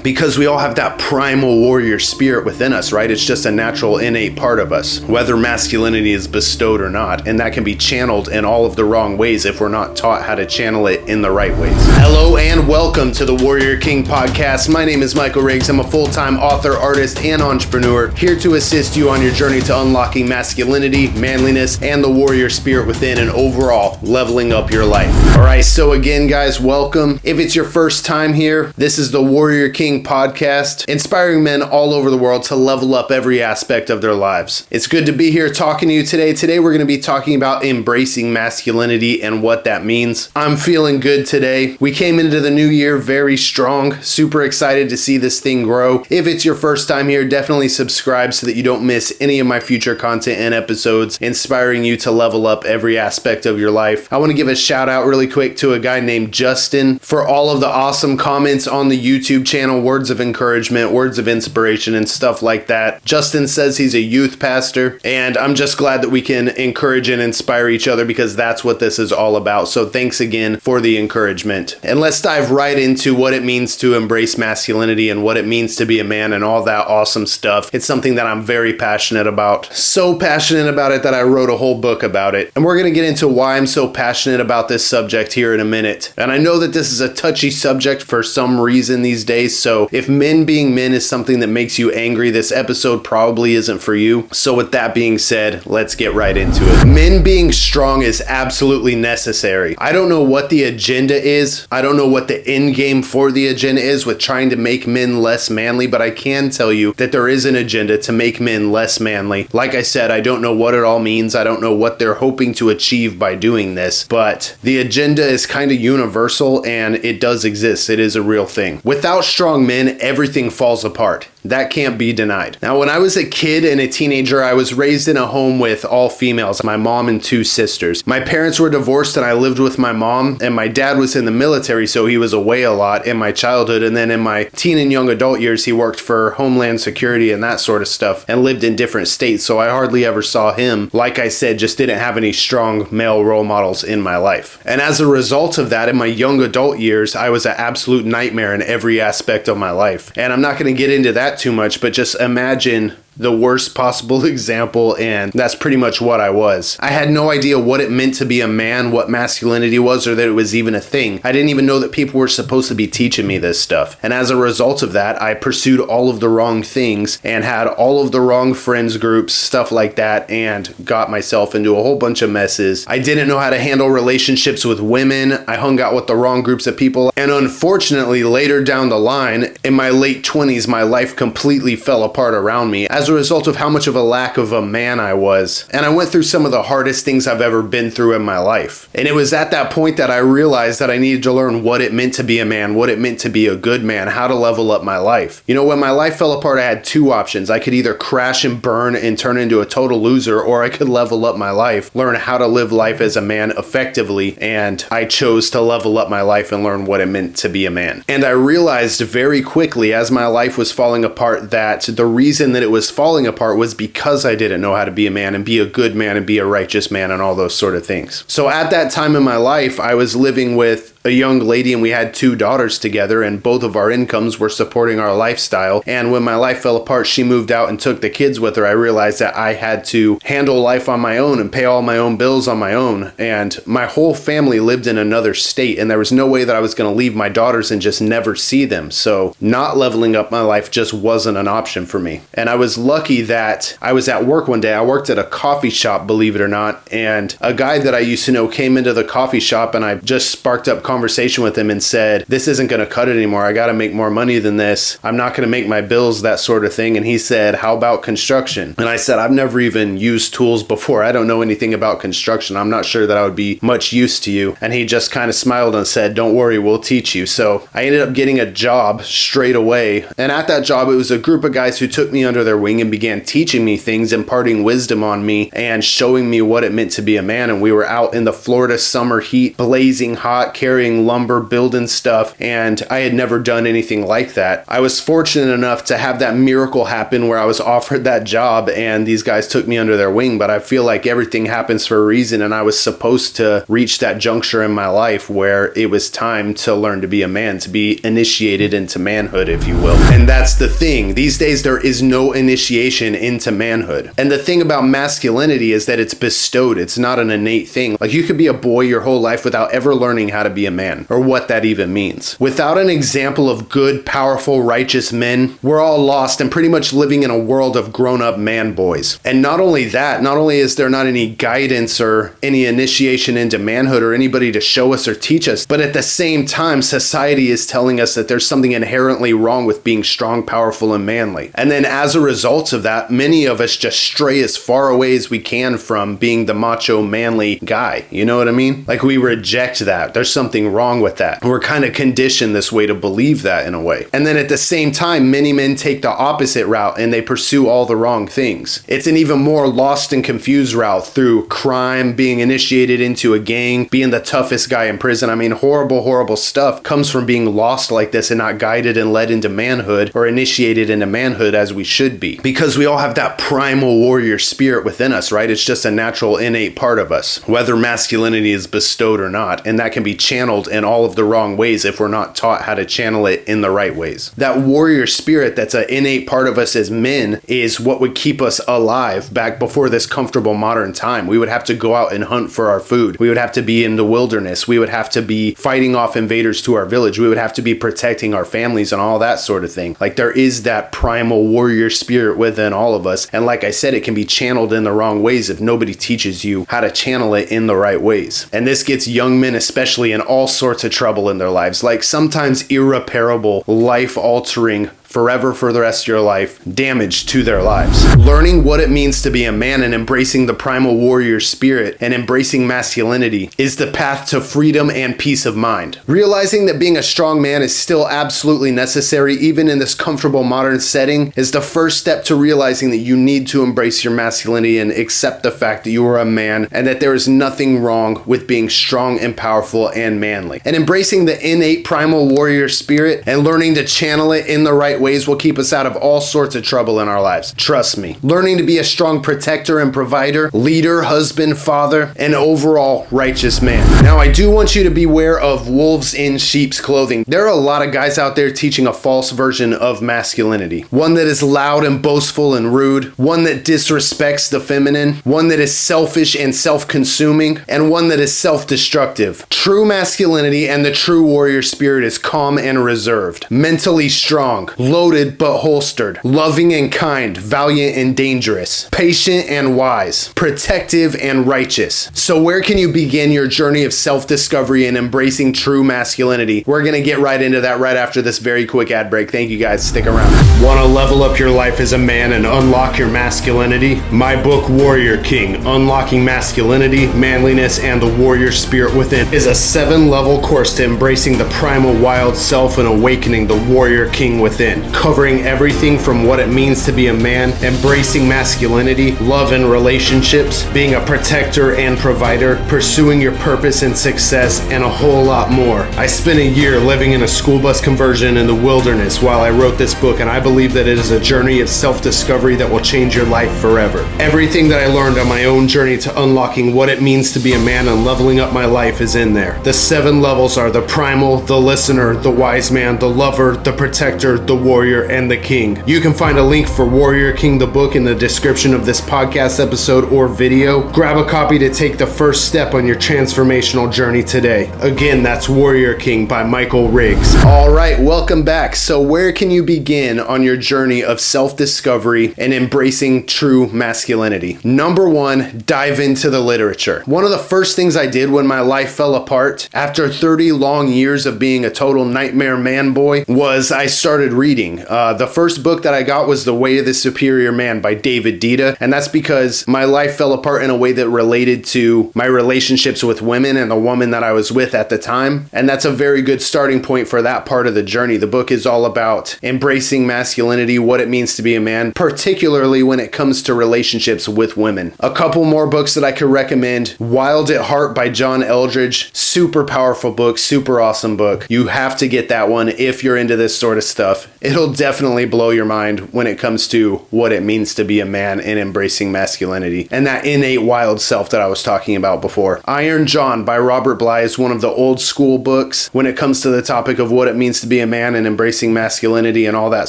Because we all have that primal warrior spirit within us, right? It's just a natural innate part of us, whether masculinity is bestowed or not. And that can be channeled in all of the wrong ways if we're not taught how to channel it in the right ways. Hello and welcome to the Warrior King podcast. My name is Michael Riggs. I'm a full-time author, artist, and entrepreneur here to assist you on your journey to unlocking masculinity, manliness, and the warrior spirit within, and overall leveling up your life. All right, so again, guys, welcome. If it's your first time here, this is the Warrior King podcast, inspiring men all over the world to level up every aspect of their lives. It's good to be here talking to you today. Today, we're going to be talking about embracing masculinity and what that means. I'm feeling good today. We came into the new year very strong, super excited to see this thing grow. If it's your first time here, definitely subscribe so that you don't miss any of my future content and episodes, inspiring you to level up every aspect of your life. I want to give a shout out really quick to a guy named Justin for all of the awesome comments on the YouTube channel, words of encouragement, words of inspiration, and stuff like that. Justin says he's a youth pastor, and I'm just glad that we can encourage and inspire each other because that's what this is all about. So thanks again for the encouragement. And let's dive right into what it means to embrace masculinity and what it means to be a man and all that awesome stuff. It's something that I'm very passionate about. So passionate about it that I wrote a whole book about it. And we're going to get into why I'm so passionate about this subject here in a minute. And I know that this is a touchy subject for some reason these days, so if men being men is something that makes you angry, this episode probably isn't for you. So with that being said, let's get right into it. Men being strong is absolutely necessary. I don't know what the agenda is. I don't know what the end game for the agenda is with trying to make men less manly, but I can tell you that there is an agenda to make men less manly. Like I said, I don't know what it all means. I don't know what they're hoping to achieve by doing this, but the agenda is kind of universal and it does exist. It is a real thing. Without strong men, everything falls apart. That can't be denied. Now, when I was a kid and a teenager, I was raised in a home with all females, my mom and two sisters. My parents were divorced and I lived with my mom, and my dad was in the military, so he was away a lot in my childhood. And then in my teen and young adult years, he worked for Homeland Security and that sort of stuff and lived in different states. So I hardly ever saw him. Like I said, just didn't have any strong male role models in my life. And as a result of that, in my young adult years, I was an absolute nightmare in every aspect of my life. And I'm not going to get into that too much, but just imagine the worst possible example, and that's pretty much what I was. I had no idea what it meant to be a man, what masculinity was, or that it was even a thing. I didn't even know that people were supposed to be teaching me this stuff. And as a result of that, I pursued all of the wrong things and had all of the wrong friends groups, stuff like that, and got myself into a whole bunch of messes. I didn't know how to handle relationships with women. I hung out with the wrong groups of people. And unfortunately, later down the line, in my late 20s, my life completely fell apart around me as a result of how much of a lack of a man I was. And I went through some of the hardest things I've ever been through in my life. And it was at that point that I realized that I needed to learn what it meant to be a man, what it meant to be a good man, how to level up my life. You know, when my life fell apart, I had two options. I could either crash and burn and turn into a total loser, or I could level up my life, learn how to live life as a man effectively. And I chose to level up my life and learn what it meant to be a man. And I realized very quickly as my life was falling apart that the reason that it was falling apart was because I didn't know how to be a man and be a good man and be a righteous man and all those sort of things. So at that time in my life, I was living with a young lady and we had two daughters together, and both of our incomes were supporting our lifestyle. And when my life fell apart, she moved out and took the kids with her. I realized that I had to handle life on my own and pay all my own bills on my own. And my whole family lived in another state, and there was no way that I was going to leave my daughters and just never see them. So not leveling up my life just wasn't an option for me. And I was lucky that I was at work one day. I worked at a coffee shop, believe it or not, and a guy that I used to know came into the coffee shop, and I just sparked up conversation with him and said, this isn't going to cut it anymore. I got to make more money than this. I'm not going to make my bills, that sort of thing. And he said, how about construction? And I said, I've never even used tools before. I don't know anything about construction. I'm not sure that I would be much use to you. And he just kind of smiled and said, don't worry, we'll teach you. So I ended up getting a job straight away. And at that job, it was a group of guys who took me under their wing and began teaching me things, imparting wisdom on me and showing me what it meant to be a man. And we were out in the Florida summer heat, blazing hot, carrying carrying lumber, building stuff, and I had never done anything like that. I was fortunate enough to have that miracle happen where I was offered that job and these guys took me under their wing, but I feel like everything happens for a reason, and I was supposed to reach that juncture in my life where it was time to learn to be a man, to be initiated into manhood, if you will. And that's the thing. These days, there is no initiation into manhood. And the thing about masculinity is that it's bestowed. It's not an innate thing. Like, you could be a boy your whole life without ever learning how to be a man, or what that even means. Without an example of good, powerful, righteous men, we're all lost and pretty much living in a world of grown-up man boys. And not only that, not only is there not any guidance or any initiation into manhood or anybody to show us or teach us, but at the same time, society is telling us that there's something inherently wrong with being strong, powerful, and manly. And then as a result of that, many of us just stray as far away as we can from being the macho, manly guy. You know what I mean? Like, we reject that. There's something wrong with that. We're kind of conditioned this way to believe that in a way. And then at the same time, many men take the opposite route and they pursue all the wrong things. It's an even more lost and confused route through crime, being initiated into a gang, being the toughest guy in prison. I mean, horrible, horrible stuff comes from being lost like this and not guided and led into manhood or initiated into manhood as we should be. Because we all have that primal warrior spirit within us, right? It's just a natural innate part of us, whether masculinity is bestowed or not. And that can be channeled in all of the wrong ways if we're not taught how to channel it in the right ways. That warrior spirit that's an innate part of us as men is what would keep us alive back before this comfortable modern time. We would have to go out and hunt for our food. We would have to be in the wilderness. We would have to be fighting off invaders to our village. We would have to be protecting our families and all that sort of thing. Like, there is that primal warrior spirit within all of us. And like I said, it can be channeled in the wrong ways if nobody teaches you how to channel it in the right ways. And this gets young men especially in all sorts of trouble in their lives, like sometimes irreparable, life-altering, forever for the rest of your life, damage to their lives. Learning what it means to be a man and embracing the primal warrior spirit and embracing masculinity is the path to freedom and peace of mind. Realizing that being a strong man is still absolutely necessary, even in this comfortable modern setting, is the first step to realizing that you need to embrace your masculinity and accept the fact that you are a man and that there is nothing wrong with being strong and powerful and manly. And embracing the innate primal warrior spirit and learning to channel it in the right ways will keep us out of all sorts of trouble in our lives. Trust me. Learning to be a strong protector and provider, leader, husband, father, and overall righteous man. Now, I do want you to beware of wolves in sheep's clothing. There are a lot of guys out there teaching a false version of masculinity. One that is loud and boastful and rude, one that disrespects the feminine, one that is selfish and self-consuming, and one that is self-destructive. True masculinity and the true warrior spirit is calm and reserved, mentally strong, loaded but holstered, loving and kind, valiant and dangerous, patient and wise, protective and righteous. So where can you begin your journey of self-discovery and embracing true masculinity? We're going to get right into that right after this very quick ad break. Thank you guys. Stick around. Want to level up your life as a man and unlock your masculinity? My book, Warrior King, Unlocking Masculinity, Manliness, and the Warrior Spirit Within, is a 7-level course to embracing the primal wild self and awakening the Warrior King within, covering everything from what it means to be a man, embracing masculinity, love and relationships, being a protector and provider, pursuing your purpose and success, and a whole lot more. I spent a year living in a school bus conversion in the wilderness while I wrote this book, and I believe that it is a journey of self-discovery that will change your life forever. Everything that I learned on my own journey to unlocking what it means to be a man and leveling up my life is in there. The 7 levels are the primal, the listener, the wise man, the lover, the protector, the warrior, and the king. You can find a link for Warrior King the book in the description of this podcast episode or video. Grab a copy to take the first step on your transformational journey today. Again, that's Warrior King by Michael Riggs. All right, welcome back. So where can you begin on your journey of self-discovery and embracing true masculinity? Number 1, dive into the literature. One of the first things I did when my life fell apart after 30 long years of being a total nightmare man boy was I started reading. reading. The first book that I got was The Way of the Superior Man by David Dita, and that's because my life fell apart in a way that related to my relationships with women and the woman that I was with at the time, and that's a very good starting point for that part of the journey. The book is all about embracing masculinity, what it means to be a man, particularly when it comes to relationships with women. A couple more books that I could recommend: Wild at Heart by John Eldridge. Super powerful book, super awesome book. You have to get that one if you're into this sort of stuff. It'll definitely blow your mind when it comes to what it means to be a man and embracing masculinity and that innate wild self that I was talking about before. Iron John by Robert Bly is one of the old school books when it comes to the topic of what it means to be a man and embracing masculinity and all that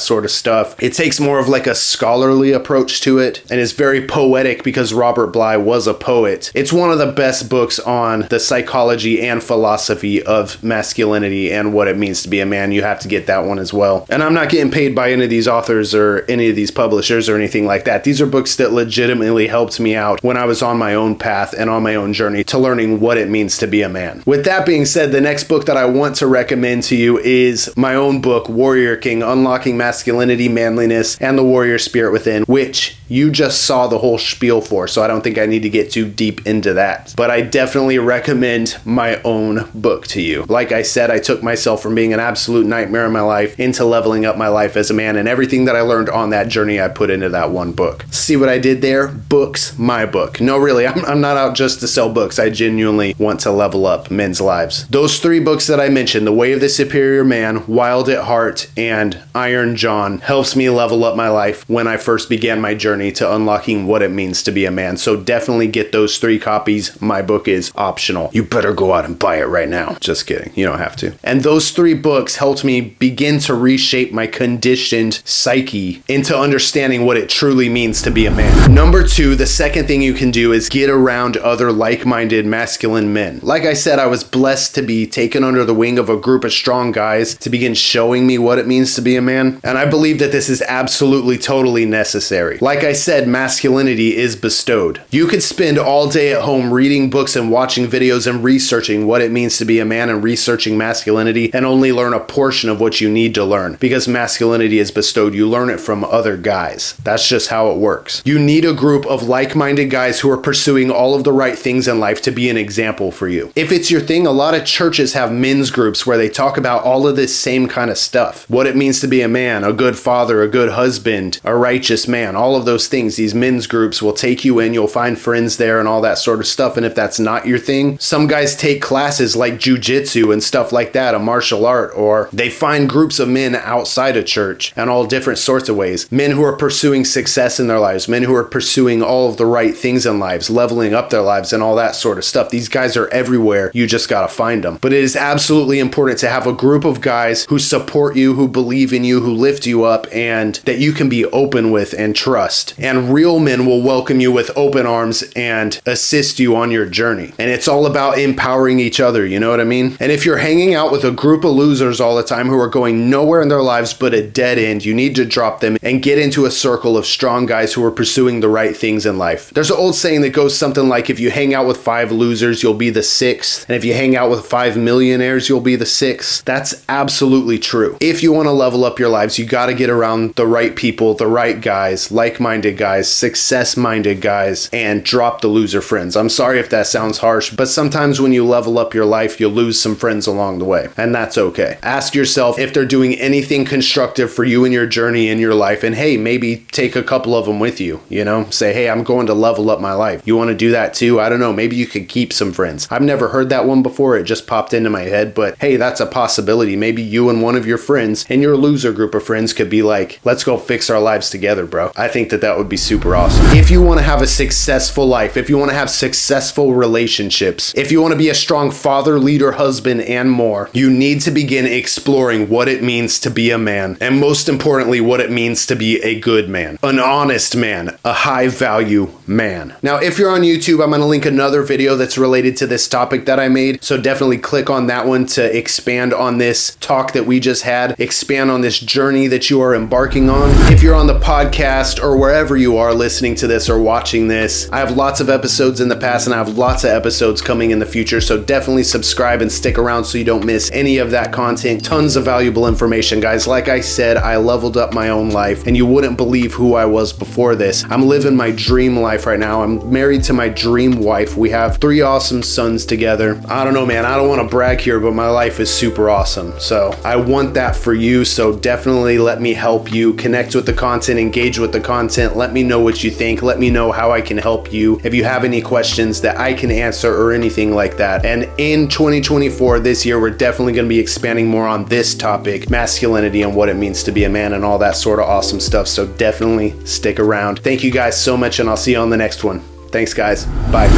sort of stuff. It takes more of like a scholarly approach to it and is very poetic because Robert Bly was a poet. It's one of the best books on the psychology and philosophy of masculinity and what it means to be a man. You have to get that one as well. And I'm not getting paid by any of these authors or any of these publishers or anything like that. These are books that legitimately helped me out when I was on my own path and on my own journey to learning what it means to be a man. With that being said, the next book that I want to recommend to you is my own book, Warrior King: Unlocking Masculinity, Manliness, and the Warrior Spirit Within, which you just saw the whole spiel for, so I don't think I need to get too deep into that. But I definitely recommend my own book to you. Like I said, I took myself from being an absolute nightmare in my life into leveling up my life as a man, and everything that I learned on that journey I put into that one book. See what I did there? Books, my book. No, really, I'm not out just to sell books. I genuinely want to level up men's lives. Those three books that I mentioned, The Way of the Superior Man, Wild at Heart, and Iron John, helps me level up my life when I first began my journey to unlocking what it means to be a man. So definitely get those 3 copies. My book is optional. You better go out and buy it right now. Just kidding. You don't have to. And those 3 books helped me begin to reshape my conditioned psyche into understanding what it truly means to be a man. Number 2, the second thing you can do is get around other like-minded masculine men. Like I said, I was blessed to be taken under the wing of a group of strong guys to begin showing me what it means to be a man. And I believe that this is absolutely totally necessary. Like I said, masculinity is bestowed. You could spend all day at home reading books and watching videos and researching what it means to be a man and researching masculinity and only learn a portion of what you need to learn, because masculinity is bestowed. You learn it from other guys. That's just how it works. You need a group of like-minded guys who are pursuing all of the right things in life to be an example for you. If it's your thing, a lot of churches have men's groups where they talk about all of this same kind of stuff. What it means to be a man, a good father, a good husband, a righteous man, all of those things. These men's groups will take you in, you'll find friends there and all that sort of stuff. And if that's not your thing, some guys take classes like jujitsu and stuff like that, a martial art, or they find groups of men outside of church and all different sorts of ways. Men who are pursuing success in their lives, men who are pursuing all of the right things in lives, leveling up their lives and all that sort of stuff. These guys are everywhere. You just gotta find them. But it is absolutely important to have a group of guys who support you, who believe in you, who lift you up, and that you can be open with and trust. And real men will welcome you with open arms and assist you on your journey. And it's all about empowering each other, you know what I mean? And if you're hanging out with a group of losers all the time who are going nowhere in their lives but a dead end, you need to drop them and get into a circle of strong guys who are pursuing the right things in life. There's an old saying that goes something like, if you hang out with 5 losers, you'll be the 6th. And if you hang out with 5 millionaires, you'll be the 6th. That's absolutely true. If you want to level up your lives, you got to get around the right people, the right guys, like-minded guys, success-minded guys, and drop the loser friends. I'm sorry if that sounds harsh, but sometimes when you level up your life, you lose some friends along the way, and that's okay. Ask yourself if they're doing anything constructive for you in your journey in your life, and hey, maybe take a couple of them with you, you know? Say, hey, I'm going to level up my life. You want to do that too? I don't know, maybe you could keep some friends. I've never heard that one before, it just popped into my head, but hey, that's a possibility. Maybe you and one of your friends and your loser group of friends could be like, let's go fix our lives together, bro. I think that would be super awesome. If you want to have a successful life, if you want to have successful relationships, if you want to be a strong father, leader, husband, and more, you need to begin exploring what it means to be a man, and most importantly, what it means to be a good man, an honest man, a high value man. Now, if you're on YouTube, I'm going to link another video that's related to this topic that I made, so definitely click on that one to expand on this talk that we just had, expand on this journey that you are embarking on. If you're on the podcast or wherever you are listening to this or watching this, I have lots of episodes in the past and I have lots of episodes coming in the future, so definitely subscribe and stick around so you don't miss any of that content. Tons of valuable information, guys. like I said, I leveled up my own life, and you wouldn't believe who I was before this. I'm living my dream life right now. I'm married to my dream wife. We have 3 awesome sons together. I don't know, man, I don't want to brag here, but my life is super awesome. So I want that for you. So definitely let me help you connect with the content, engage with the content. Let me know what you think. Let me know how I can help you. If you have any questions that I can answer or anything like that. And in 2024, this year, we're definitely going to be expanding more on this topic, masculinity and what it means to be a man and all that sort of awesome stuff. So definitely stick around. Thank you guys so much, and I'll see you on the next one. Thanks, guys. Bye.